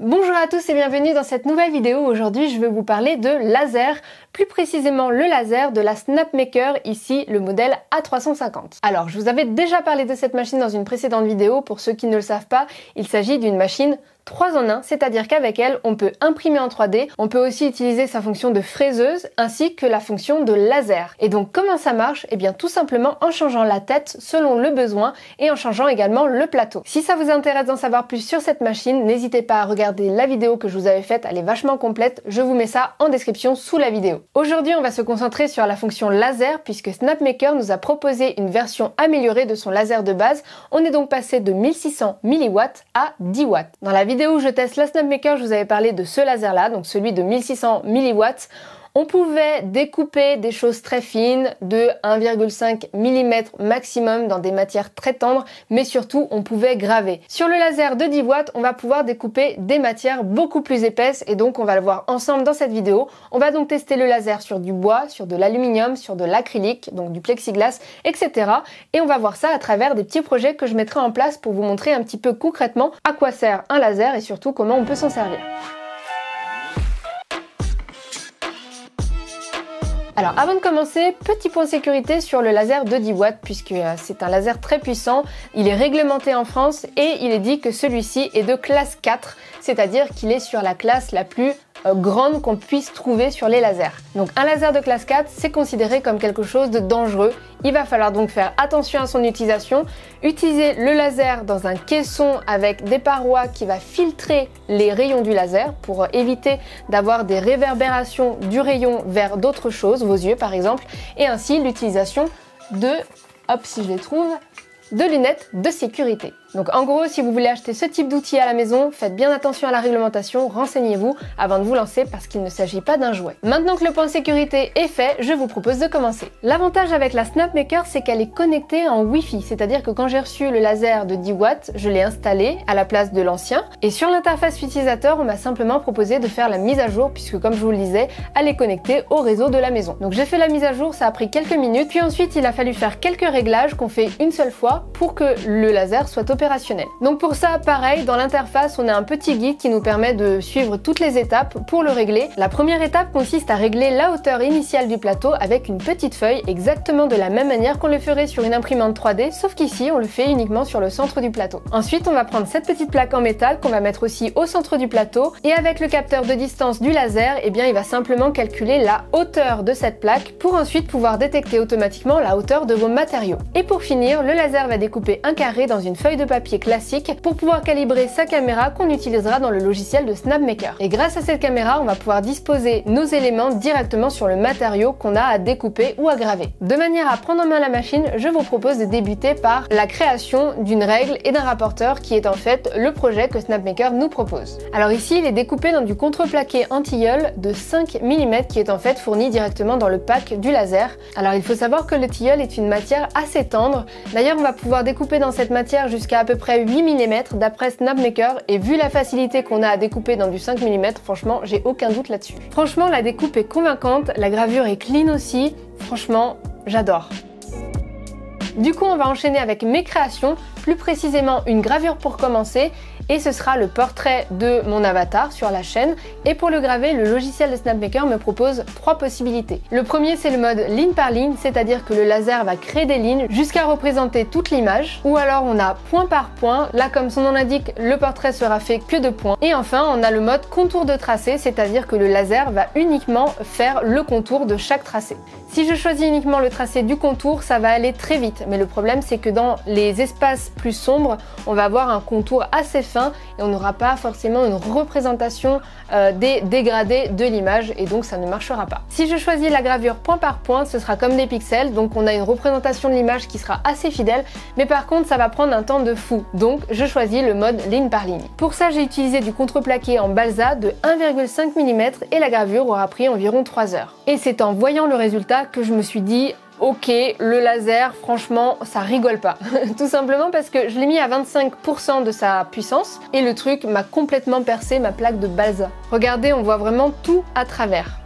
Bonjour à tous et bienvenue dans cette nouvelle vidéo. Aujourd'hui, je vais vous parler de laser, plus précisément le laser de la Snapmaker, ici le modèle A350. Alors, je vous avais déjà parlé de cette machine dans une précédente vidéo. Pour ceux qui ne le savent pas, il s'agit d'une machine 3 en 1, c'est-à-dire qu'avec elle, on peut imprimer en 3D, on peut aussi utiliser sa fonction de fraiseuse ainsi que la fonction de laser. Et donc comment ça marche? Eh bien tout simplement en changeant la tête selon le besoin et en changeant également le plateau. Si ça vous intéresse d'en savoir plus sur cette machine, n'hésitez pas à regarder la vidéo que je vous avais faite, elle est vachement complète, je vous mets ça en description sous la vidéo. Aujourd'hui, on va se concentrer sur la fonction laser puisque Snapmaker nous a proposé une version améliorée de son laser de base. On est donc passé de 1600 mW à 10 watts. Dans la vidéo où je teste la Snapmaker, je vous avais parlé de ce laser là, donc celui de 1600 mW. On pouvait découper des choses très fines, de 1,5 mm maximum dans des matières très tendres, mais surtout on pouvait graver. Sur le laser de 10 watts, on va pouvoir découper des matières beaucoup plus épaisses et donc on va le voir ensemble dans cette vidéo. On va donc tester le laser sur du bois, sur de l'aluminium, sur de l'acrylique, donc du plexiglas, etc. Et on va voir ça à travers des petits projets que je mettrai en place pour vous montrer un petit peu concrètement à quoi sert un laser et surtout comment on peut s'en servir. Alors avant de commencer, petit point sécurité sur le laser de 10 watts puisque c'est un laser très puissant, il est réglementé en France et il est dit que celui-ci est de classe 4, c'est-à-dire qu'il est sur la classe la plus grande qu'on puisse trouver sur les lasers. Donc un laser de classe 4, c'est considéré comme quelque chose de dangereux. Il va falloir donc faire attention à son utilisation. Utiliser le laser dans un caisson avec des parois qui va filtrer les rayons du laser pour éviter d'avoir des réverbérations du rayon vers d'autres choses, vos yeux par exemple, et ainsi l'utilisation de, hop si je les trouve, de lunettes de sécurité. Donc en gros, si vous voulez acheter ce type d'outil à la maison, faites bien attention à la réglementation, renseignez-vous avant de vous lancer parce qu'il ne s'agit pas d'un jouet. Maintenant que le point sécurité est fait, je vous propose de commencer. L'avantage avec la Snapmaker, c'est qu'elle est connectée en Wi-Fi, c'est-à-dire que quand j'ai reçu le laser de 10 watts, je l'ai installé à la place de l'ancien et sur l'interface utilisateur, on m'a simplement proposé de faire la mise à jour puisque comme je vous le disais, elle est connectée au réseau de la maison. Donc j'ai fait la mise à jour, ça a pris quelques minutes, puis ensuite il a fallu faire quelques réglages qu'on fait une seule fois pour que le laser soit opérationnel. Donc pour ça, pareil, dans l'interface, on a un petit guide qui nous permet de suivre toutes les étapes pour le régler. La première étape consiste à régler la hauteur initiale du plateau avec une petite feuille, exactement de la même manière qu'on le ferait sur une imprimante 3D, sauf qu'ici, on le fait uniquement sur le centre du plateau. Ensuite, on va prendre cette petite plaque en métal qu'on va mettre aussi au centre du plateau et avec le capteur de distance du laser, eh bien, il va simplement calculer la hauteur de cette plaque pour ensuite pouvoir détecter automatiquement la hauteur de vos matériaux. Et pour finir, le laser va découper un carré dans une feuille de papier classique pour pouvoir calibrer sa caméra qu'on utilisera dans le logiciel de Snapmaker. Et grâce à cette caméra, on va pouvoir disposer nos éléments directement sur le matériau qu'on a à découper ou à graver. De manière à prendre en main la machine, je vous propose de débuter par la création d'une règle et d'un rapporteur qui est en fait le projet que Snapmaker nous propose. Alors ici, il est découpé dans du contreplaqué anti-tilleul de 5 mm qui est en fait fourni directement dans le pack du laser. Alors il faut savoir que le tilleul est une matière assez tendre. D'ailleurs, on va pouvoir découper dans cette matière jusqu'à peu près 8 mm d'après Snapmaker et vu la facilité qu'on a à découper dans du 5 mm, franchement j'ai aucun doute là-dessus. Franchement la découpe est convaincante, la gravure est clean aussi, franchement j'adore. Du coup on va enchaîner avec mes créations, plus précisément une gravure pour commencer et ce sera le portrait de mon avatar sur la chaîne et pour le graver le logiciel de Snapmaker me propose 3 possibilités. Le premier c'est le mode ligne par ligne, c'est-à-dire que le laser va créer des lignes jusqu'à représenter toute l'image ou alors on a point par point, là comme son nom l'indique le portrait sera fait que de points et enfin on a le mode contour de tracé, c'est-à-dire que le laser va uniquement faire le contour de chaque tracé. Si je choisis uniquement le tracé du contour, ça va aller très vite, mais le problème c'est que dans les espaces plus sombres, on va avoir un contour assez fin et on n'aura pas forcément une représentation des dégradés de l'image et donc ça ne marchera pas. Si je choisis la gravure point par point, ce sera comme des pixels, donc on a une représentation de l'image qui sera assez fidèle, mais par contre ça va prendre un temps de fou, donc je choisis le mode ligne par ligne. Pour ça j'ai utilisé du contreplaqué en balsa de 1,5 mm et la gravure aura pris environ 3 heures. Et c'est en voyant le résultat que je me suis dit ok, le laser, franchement, ça rigole pas. Tout simplement parce que je l'ai mis à 25% de sa puissance et le truc m'a complètement percé ma plaque de balsa. Regardez, on voit vraiment tout à travers.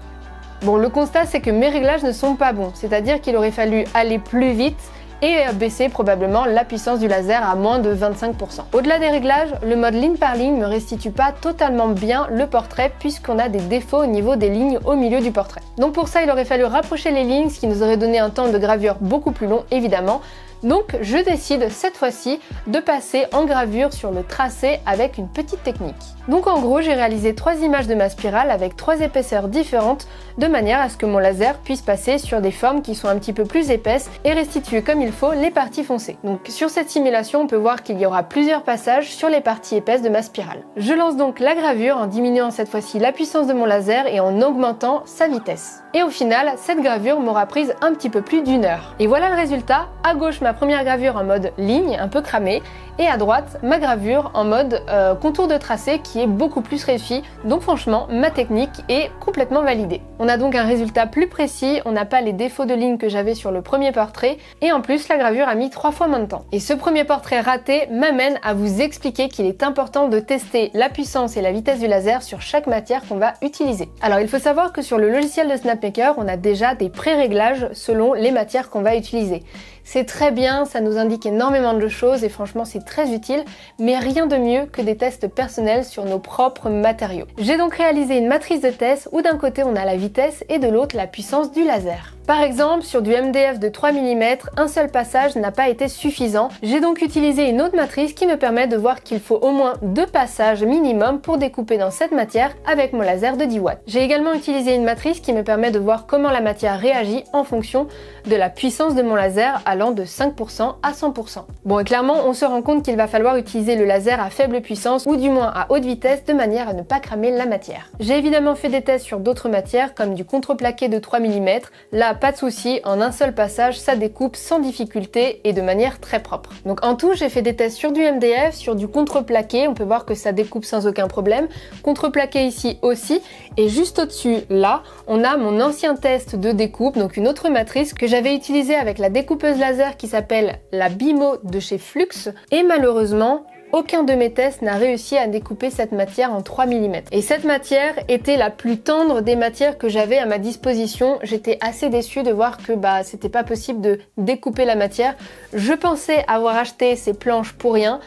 Bon, le constat, c'est que mes réglages ne sont pas bons, c'est-à-dire qu'il aurait fallu aller plus vite et baisser probablement la puissance du laser à moins de 25%. Au-delà des réglages, le mode ligne par ligne ne restitue pas totalement bien le portrait puisqu'on a des défauts au niveau des lignes au milieu du portrait. Donc pour ça, il aurait fallu rapprocher les lignes, ce qui nous aurait donné un temps de gravure beaucoup plus long évidemment. Donc je décide cette fois-ci de passer en gravure sur le tracé avec une petite technique. Donc en gros, j'ai réalisé 3 images de ma spirale avec 3 épaisseurs différentes de manière à ce que mon laser puisse passer sur des formes qui sont un petit peu plus épaisses et restituer comme il faut les parties foncées. Donc sur cette simulation, on peut voir qu'il y aura plusieurs passages sur les parties épaisses de ma spirale. Je lance donc la gravure en diminuant cette fois-ci la puissance de mon laser et en augmentant sa vitesse. Et au final, cette gravure m'aura prise un petit peu plus d'1 heure. Et voilà le résultat. À gauche, ma première gravure en mode ligne, un peu cramée, et à droite, ma gravure en mode contour de tracé qui est beaucoup plus réussi. Donc franchement, ma technique est complètement validée. On a donc un résultat plus précis, on n'a pas les défauts de ligne que j'avais sur le premier portrait, et en plus, la gravure a mis 3 fois moins de temps. Et ce premier portrait raté m'amène à vous expliquer qu'il est important de tester la puissance et la vitesse du laser sur chaque matière qu'on va utiliser. Alors il faut savoir que sur le logiciel de Snapmaker, on a déjà des pré-réglages selon les matières qu'on va utiliser. C'est très bien, ça nous indique énormément de choses et franchement c'est très utile, mais rien de mieux que des tests personnels sur nos propres matériaux. J'ai donc réalisé une matrice de test où d'un côté on a la vitesse et de l'autre la puissance du laser. Par exemple, sur du MDF de 3 mm, un seul passage n'a pas été suffisant. J'ai donc utilisé une autre matrice qui me permet de voir qu'il faut au moins 2 passages minimum pour découper dans cette matière avec mon laser de 10 watts. J'ai également utilisé une matrice qui me permet de voir comment la matière réagit en fonction de la puissance de mon laser allant de 5% à 100%. Bon, et clairement, on se rend compte qu'il va falloir utiliser le laser à faible puissance ou du moins à haute vitesse de manière à ne pas cramer la matière. J'ai évidemment fait des tests sur d'autres matières comme du contreplaqué de 3 mm. Là, pas de souci, en un seul passage, ça découpe sans difficulté et de manière très propre. Donc en tout, j'ai fait des tests sur du MDF, sur du contreplaqué, on peut voir que ça découpe sans aucun problème. Contreplaqué ici aussi, et juste au-dessus, là, on a mon ancien test de découpe, donc une autre matrice que j'avais utilisée avec la découpeuse laser qui s'appelle la Bimo de chez Flux, et malheureusement, aucun de mes tests n'a réussi à découper cette matière en 3 mm. Et cette matière était la plus tendre des matières que j'avais à ma disposition. J'étais assez déçue de voir que c'était pas possible de découper la matière. Je pensais avoir acheté ces planches pour rien.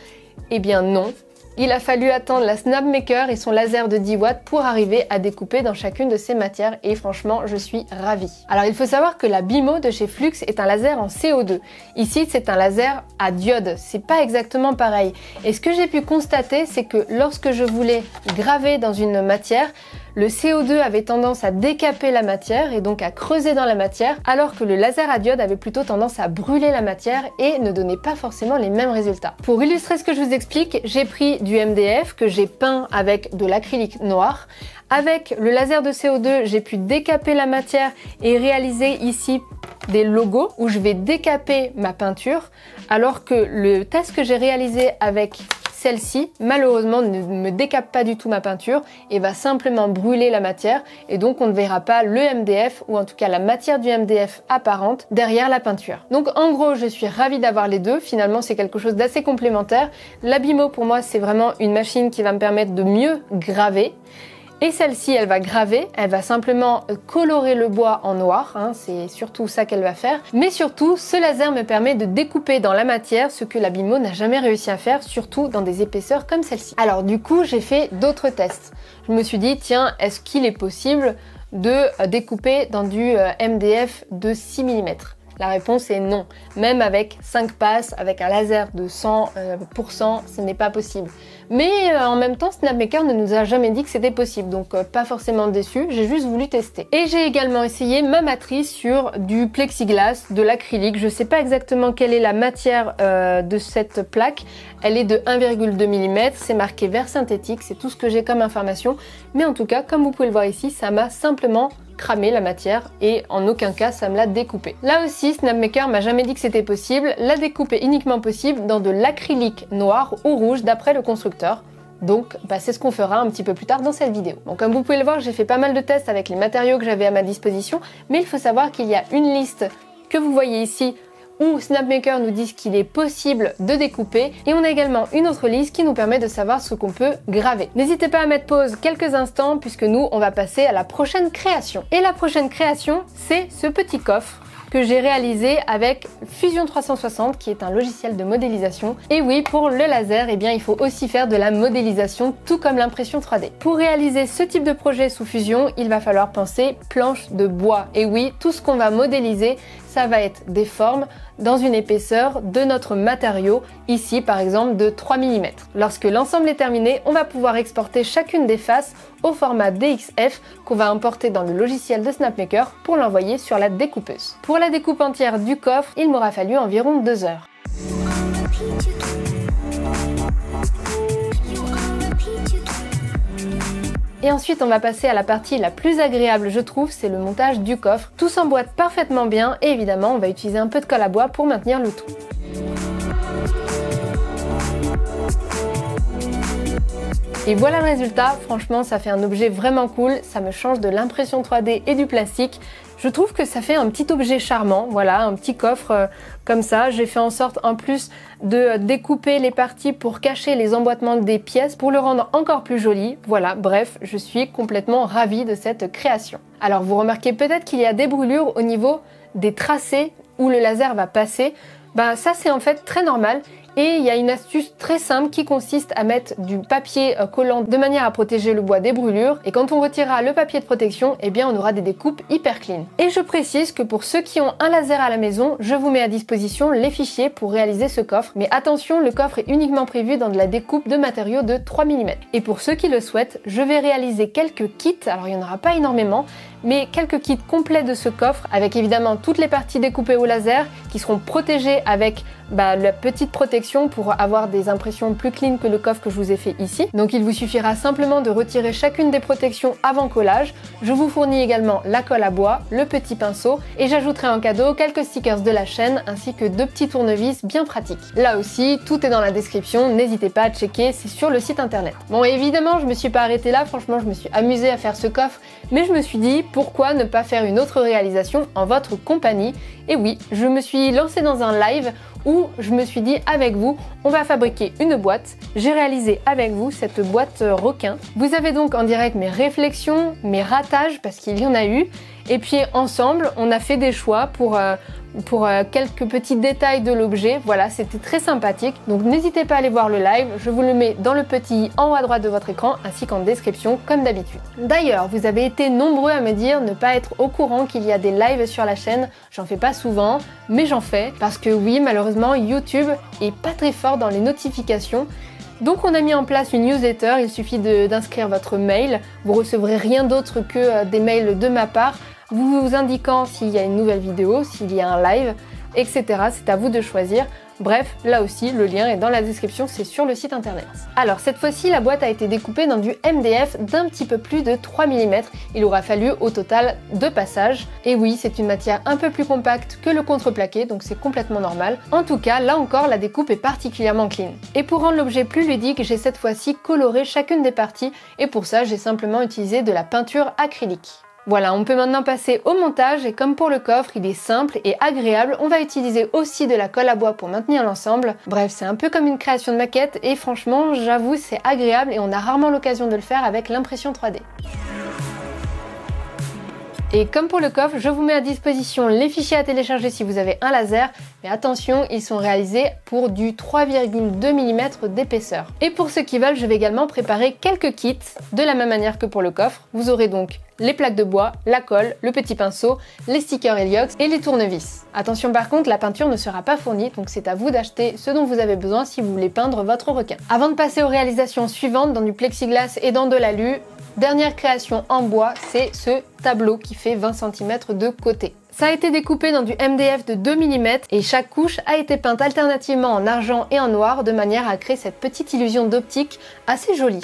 Eh bien non. Il a fallu attendre la Snapmaker et son laser de 10 watts pour arriver à découper dans chacune de ces matières et franchement je suis ravie. Alors il faut savoir que la Bimo de chez Flux est un laser en CO2. Ici c'est un laser à diode, c'est pas exactement pareil. Et ce que j'ai pu constater c'est que lorsque je voulais graver dans une matière, le CO2 avait tendance à décaper la matière et donc à creuser dans la matière, alors que le laser à diode avait plutôt tendance à brûler la matière et ne donnait pas forcément les mêmes résultats. Pour illustrer ce que je vous explique, j'ai pris du MDF que j'ai peint avec de l'acrylique noir. Avec le laser de CO2, j'ai pu décaper la matière et réaliser ici des logos où je vais décaper ma peinture, alors que le test que j'ai réalisé avec celle-ci, malheureusement, ne me décape pas du tout ma peinture et va simplement brûler la matière et donc on ne verra pas le MDF ou en tout cas la matière du MDF apparente derrière la peinture. Donc en gros, je suis ravie d'avoir les deux. Finalement, c'est quelque chose d'assez complémentaire. La Bimo, pour moi, c'est vraiment une machine qui va me permettre de mieux graver. Et celle-ci, elle va graver, elle va simplement colorer le bois en noir, c'est surtout ça qu'elle va faire. Mais surtout, ce laser me permet de découper dans la matière ce que la Bimo n'a jamais réussi à faire, surtout dans des épaisseurs comme celle-ci. Alors du coup, j'ai fait d'autres tests. Je me suis dit, tiens, est-ce qu'il est possible de découper dans du MDF de 6 mm ? La réponse est non. Même avec 5 passes, avec un laser de 100%, ce n'est pas possible. Mais en même temps, Snapmaker ne nous a jamais dit que c'était possible, donc pas forcément déçu, j'ai juste voulu tester. Et j'ai également essayé ma matrice sur du plexiglas, de l'acrylique. Je sais pas exactement quelle est la matière de cette plaque. Elle est de 1,2 mm, c'est marqué verre synthétique, c'est tout ce que j'ai comme information. Mais en tout cas, comme vous pouvez le voir ici, ça m'a simplement cramé la matière et en aucun cas ça me l'a découpé. Là aussi, Snapmaker m'a jamais dit que c'était possible. La découpe est uniquement possible dans de l'acrylique noir ou rouge d'après le constructeur. Donc c'est ce qu'on fera un petit peu plus tard dans cette vidéo. Donc comme vous pouvez le voir, j'ai fait pas mal de tests avec les matériaux que j'avais à ma disposition, mais il faut savoir qu'il y a une liste que vous voyez ici où Snapmaker nous dit qu'il est possible de découper et on a également une autre liste qui nous permet de savoir ce qu'on peut graver. N'hésitez pas à mettre pause quelques instants puisque nous on va passer à la prochaine création. Et la prochaine création, c'est ce petit coffre que j'ai réalisé avec Fusion 360 qui est un logiciel de modélisation. Et oui, pour le laser, eh bien, il faut aussi faire de la modélisation tout comme l'impression 3D. Pour réaliser ce type de projet sous Fusion, il va falloir penser planche de bois. Et oui, tout ce qu'on va modéliser, ça va être des formes dans une épaisseur de notre matériau, ici par exemple de 3 mm. Lorsque l'ensemble est terminé, on va pouvoir exporter chacune des faces au format DXF qu'on va importer dans le logiciel de Snapmaker pour l'envoyer sur la découpeuse. Pour la découpe entière du coffre, il m'aura fallu environ 2 heures. Et ensuite on va passer à la partie la plus agréable je trouve, c'est le montage du coffre. Tout s'emboîte parfaitement bien et évidemment on va utiliser un peu de colle à bois pour maintenir le tout. Et voilà le résultat, franchement ça fait un objet vraiment cool, ça me change de l'impression 3D et du plastique. Je trouve que ça fait un petit objet charmant, voilà, un petit coffre comme ça. J'ai fait en sorte en plus de découper les parties pour cacher les emboîtements des pièces pour le rendre encore plus joli. Voilà, bref, je suis complètement ravie de cette création. Alors vous remarquez peut-être qu'il y a des brûlures au niveau des tracés où le laser va passer. Bah ça c'est en fait très normal. Et il y a une astuce très simple qui consiste à mettre du papier collant de manière à protéger le bois des brûlures. Et quand on retirera le papier de protection, eh bien on aura des découpes hyper clean. Et je précise que pour ceux qui ont un laser à la maison, je vous mets à disposition les fichiers pour réaliser ce coffre. Mais attention, le coffre est uniquement prévu dans de la découpe de matériaux de 3 mm. Et pour ceux qui le souhaitent, je vais réaliser quelques kits, alors il n'y en aura pas énormément, mais quelques kits complets de ce coffre avec évidemment toutes les parties découpées au laser qui seront protégées avec la petite protection pour avoir des impressions plus clean que le coffre que je vous ai fait ici. Donc il vous suffira simplement de retirer chacune des protections avant collage. Je vous fournis également la colle à bois, le petit pinceau et j'ajouterai en cadeau quelques stickers de la chaîne ainsi que 2 petits tournevis bien pratiques. Là aussi, tout est dans la description, n'hésitez pas à checker, c'est sur le site internet. Bon évidemment, je me suis pas arrêtée là, franchement je me suis amusée à faire ce coffre, mais je me suis dit pourquoi ne pas faire une autre réalisation en votre compagnie. Et oui, je me suis lancée dans un live où je me suis dit avec vous, on va fabriquer une boîte. J'ai réalisé avec vous cette boîte requin. Vous avez donc en direct mes réflexions, mes ratages parce qu'il y en a eu. Et puis ensemble, on a fait des choix pour quelques petits détails de l'objet. Voilà, c'était très sympathique. Donc n'hésitez pas à aller voir le live. Je vous le mets dans le petit i en haut à droite de votre écran ainsi qu'en description comme d'habitude. D'ailleurs, vous avez été nombreux à me dire ne pas être au courant qu'il y a des lives sur la chaîne. J'en fais pas souvent, mais j'en fais parce que oui, malheureusement, YouTube est pas très fort dans les notifications. Donc on a mis en place une newsletter, il suffit d'inscrire votre mail, vous recevrez rien d'autre que des mails de ma part, vous indiquant s'il y a une nouvelle vidéo, s'il y a un live, etc. C'est à vous de choisir. Bref, là aussi, le lien est dans la description, c'est sur le site internet. Alors cette fois-ci, la boîte a été découpée dans du MDF d'un petit peu plus de 3 mm. Il aura fallu au total 2 passages. Et oui, c'est une matière un peu plus compacte que le contreplaqué, donc c'est complètement normal. En tout cas, là encore, la découpe est particulièrement clean. Et pour rendre l'objet plus ludique, j'ai cette fois-ci coloré chacune des parties. Et pour ça, j'ai simplement utilisé de la peinture acrylique. Voilà, on peut maintenant passer au montage et comme pour le coffre, il est simple et agréable, on va utiliser aussi de la colle à bois pour maintenir l'ensemble. Bref, c'est un peu comme une création de maquette et franchement, j'avoue, c'est agréable et on a rarement l'occasion de le faire avec l'impression 3D. Et comme pour le coffre, je vous mets à disposition les fichiers à télécharger si vous avez un laser, mais attention, ils sont réalisés pour du 3,2 mm d'épaisseur. Et pour ceux qui veulent, je vais également préparer quelques kits de la même manière que pour le coffre. Vous aurez donc les plaques de bois, la colle, le petit pinceau, les stickers Heliox et les tournevis. Attention par contre, la peinture ne sera pas fournie, donc c'est à vous d'acheter ce dont vous avez besoin si vous voulez peindre votre requin. Avant de passer aux réalisations suivantes, dans du plexiglas et dans de l'alu, dernière création en bois, c'est ce tableau qui fait 20 cm de côté. Ça a été découpé dans du MDF de 2 mm et chaque couche a été peinte alternativement en argent et en noir de manière à créer cette petite illusion d'optique assez jolie.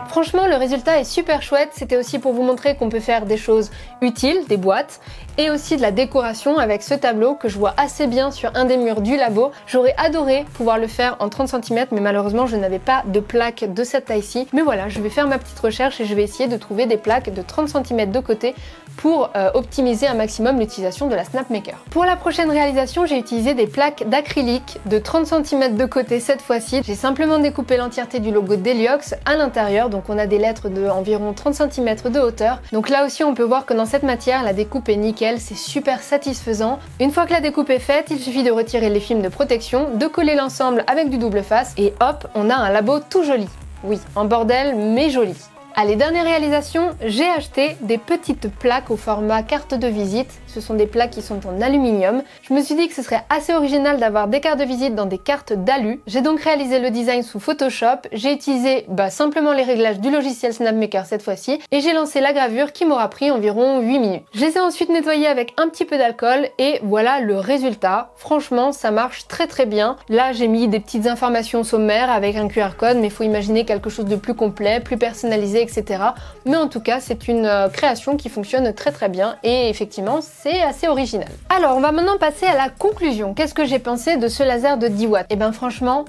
Franchement, le résultat est super chouette, c'était aussi pour vous montrer qu'on peut faire des choses utiles, des boîtes, et aussi de la décoration avec ce tableau que je vois assez bien sur un des murs du labo. J'aurais adoré pouvoir le faire en 30 cm mais malheureusement je n'avais pas de plaque de cette taille-ci. Mais voilà, je vais faire ma petite recherche et je vais essayer de trouver des plaques de 30 cm de côté pour optimiser un maximum l'utilisation de la Snapmaker. Pour la prochaine réalisation, j'ai utilisé des plaques d'acrylique de 30 cm de côté cette fois-ci. J'ai simplement découpé l'entièreté du logo d'Heliox à l'intérieur, donc on a des lettres de environ 30 cm de hauteur. Donc là aussi on peut voir que dans cette matière, la découpe est nickel, c'est super satisfaisant. Une fois que la découpe est faite, il suffit de retirer les films de protection, de coller l'ensemble avec du double face et hop, on a un labo tout joli. Oui, en bordel, mais joli. Allez, dernière réalisation, j'ai acheté des petites plaques au format carte de visite. Ce sont des plaques qui sont en aluminium. Je me suis dit que ce serait assez original d'avoir des cartes de visite dans des cartes d'alu. J'ai donc réalisé le design sous Photoshop. J'ai utilisé simplement les réglages du logiciel Snapmaker cette fois-ci et j'ai lancé la gravure qui m'aura pris environ 8 minutes. Je les ai ensuite nettoyées avec un petit peu d'alcool et voilà le résultat. Franchement, ça marche très très bien. Là, j'ai mis des petites informations sommaires avec un QR code, mais il faut imaginer quelque chose de plus complet, plus personnalisé, etc. Mais en tout cas, c'est une création qui fonctionne très très bien et effectivement, c'est assez original. Alors, on va maintenant passer à la conclusion. Qu'est-ce que j'ai pensé de ce laser de 10 watts? Et ben franchement,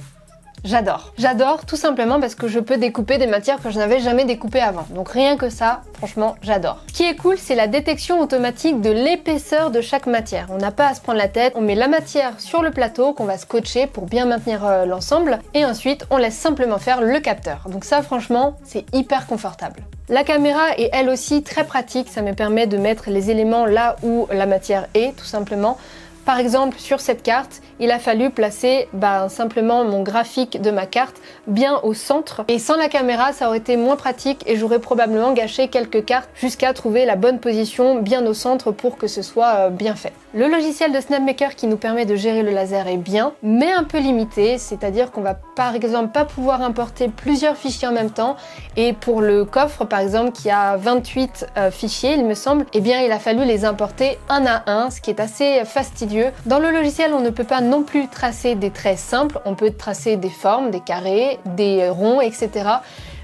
j'adore. J'adore tout simplement parce que je peux découper des matières que je n'avais jamais découpées avant. Donc rien que ça, franchement, j'adore. Ce qui est cool, c'est la détection automatique de l'épaisseur de chaque matière. On n'a pas à se prendre la tête, on met la matière sur le plateau qu'on va scotcher pour bien maintenir l'ensemble et ensuite on laisse simplement faire le capteur. Donc ça, franchement, c'est hyper confortable. La caméra est elle aussi très pratique, ça me permet de mettre les éléments là où la matière est, tout simplement. Par exemple, sur cette carte, il a fallu placer simplement mon graphique de ma carte bien au centre. Et sans la caméra, ça aurait été moins pratique et j'aurais probablement gâché quelques cartes jusqu'à trouver la bonne position bien au centre pour que ce soit bien fait. Le logiciel de Snapmaker qui nous permet de gérer le laser est bien, mais un peu limité, c'est-à-dire qu'on va par exemple pas pouvoir importer plusieurs fichiers en même temps. Et pour le coffre, par exemple, qui a 28 fichiers, il me semble, eh bien il a fallu les importer un à un, ce qui est assez fastidieux. Dans le logiciel, on ne peut pas non plus tracer des traits simples, on peut tracer des formes, des carrés, des ronds, etc.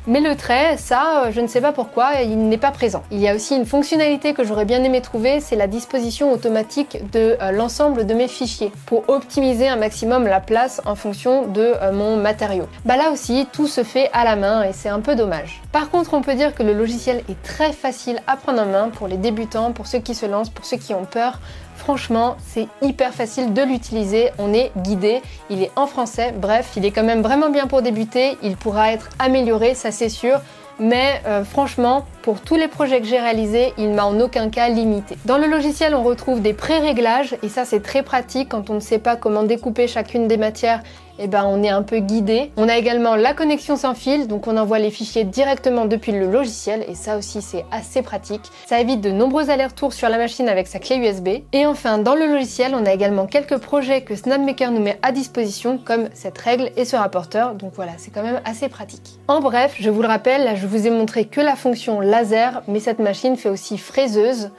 Mais le trait, ça, je ne sais pas pourquoi, il n'est pas présent. Il y a aussi une fonctionnalité que j'aurais bien aimé trouver, c'est la disposition automatique de l'ensemble de mes fichiers pour optimiser un maximum la place en fonction de mon matériau. Là aussi, tout se fait à la main et c'est un peu dommage. Par contre, on peut dire que le logiciel est très facile à prendre en main pour les débutants, pour ceux qui se lancent, pour ceux qui ont peur. Franchement, c'est hyper facile de l'utiliser, on est guidé, il est en français, bref, il est quand même vraiment bien pour débuter, il pourra être amélioré, ça c'est sûr, mais franchement, pour tous les projets que j'ai réalisés, il m'a en aucun cas limité. Dans le logiciel, on retrouve des pré-réglages et ça c'est très pratique quand on ne sait pas comment découper chacune des matières. On est un peu guidé. On a également la connexion sans fil, donc on envoie les fichiers directement depuis le logiciel et ça aussi c'est assez pratique. Ça évite de nombreux allers-retours sur la machine avec sa clé USB. Et enfin, dans le logiciel, on a également quelques projets que Snapmaker nous met à disposition, comme cette règle et ce rapporteur, donc voilà, c'est quand même assez pratique. En bref, je vous le rappelle, là je vous ai montré que la fonction laser, mais cette machine fait aussi fraiseuse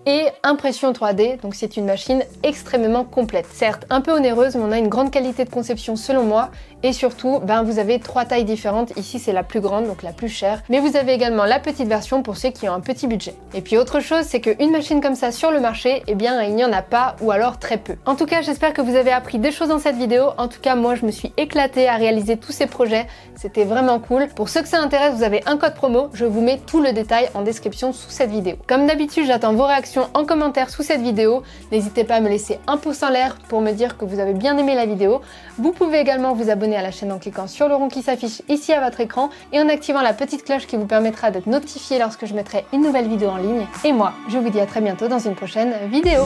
et impression 3D, donc c'est une machine extrêmement complète. Certes un peu onéreuse, mais on a une grande qualité de conception selon moi, et surtout vous avez 3 tailles différentes. Ici c'est la plus grande, donc la plus chère, mais vous avez également la petite version pour ceux qui ont un petit budget. Et puis autre chose, c'est qu'une machine comme ça sur le marché, il n'y en a pas, ou alors très peu. En tout cas, j'espère que vous avez appris des choses dans cette vidéo. En tout cas, moi je me suis éclatée à réaliser tous ces projets, c'était vraiment cool. Pour ceux que ça intéresse, vous avez un code promo, je vous mets tout le détail en description sous cette vidéo. Comme d'habitude, j'attends vos réactions en commentaire sous cette vidéo. N'hésitez pas à me laisser un pouce en l'air pour me dire que vous avez bien aimé la vidéo. Vous pouvez également vous abonner à la chaîne en cliquant sur le rond qui s'affiche ici à votre écran et en activant la petite cloche qui vous permettra d'être notifié lorsque je mettrai une nouvelle vidéo en ligne. Et moi, je vous dis à très bientôt dans une prochaine vidéo.